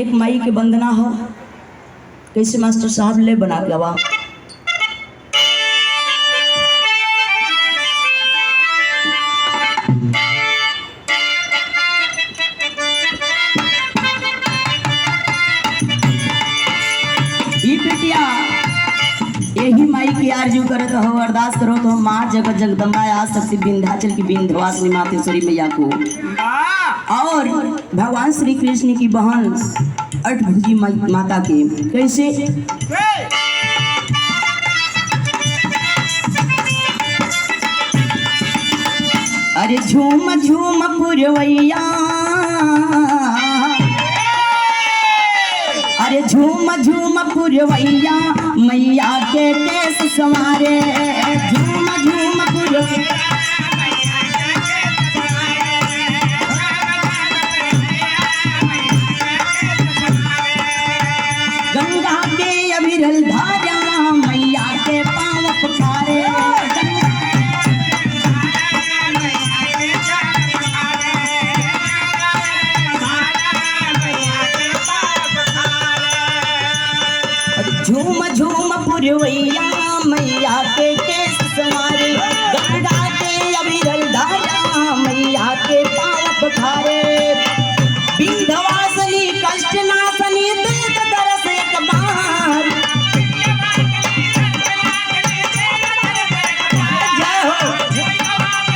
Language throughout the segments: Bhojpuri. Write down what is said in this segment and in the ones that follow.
एक माई के वंदना हो कैसे मास्टर साहब ले बना के आवा बेटिया यही माई की आरजू करे तो हो अरदास करो तो माँ जगत जगदम्बा आ सकती विंध्याचल की विंध्यवासिनी मातेश्वरी मैया को और भगवान श्री कृष्ण की बहन अष्टभुजी माता के कैसे अरे झूम झूम पुरवैया अरे झूम झूम पुरवैया मैया के केस संवारे झूम झूम पुरवैया गंगा के अविरल धारा मैया के पाँव पखारे झूम झूम पुरवैया मैया के केस संवारे गंगा के अविरल धारा मैया के पाँव पखारे विंध्यवासिनी कष्ट नाशनी दिल तरस एक बार जय हो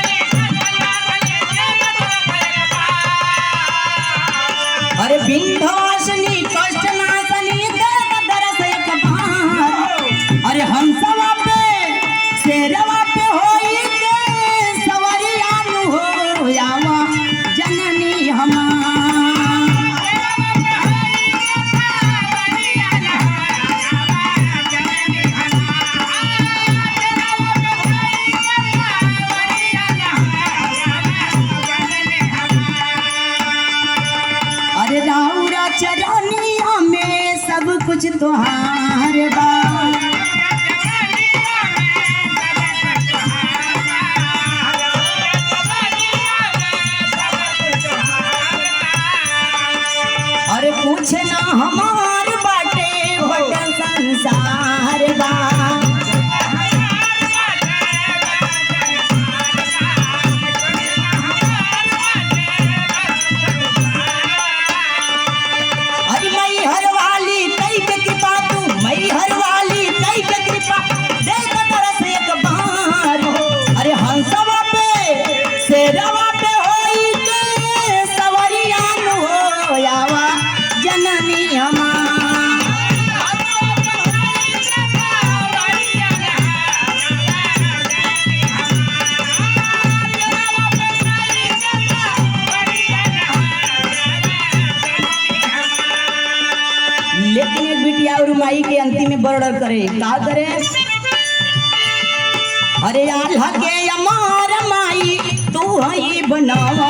अरे विंध्यवासिनी कष्ट नाशनी दिल तरस एक बार अरे हम सवा पे शेरवा पे होई के सवरिया नु हो यावा जननी हमार अरे राउरा चरनिया में सब कुछ तुहार बा अरे पूछना हमार बाटे बड़ा संसार बा अरे मई हर वाली कई के कृपा तू मई हर वाली कई के कृपा देख तरस एक बार अरे हंसवा पे शेरवा पे होई के सवरिया नु हो यावा जननी हमार लेकिन एक बिटिया और माई के अंतिम में बर्डर करे का करे अरे आल्हा के अमार माई तू ही बनावा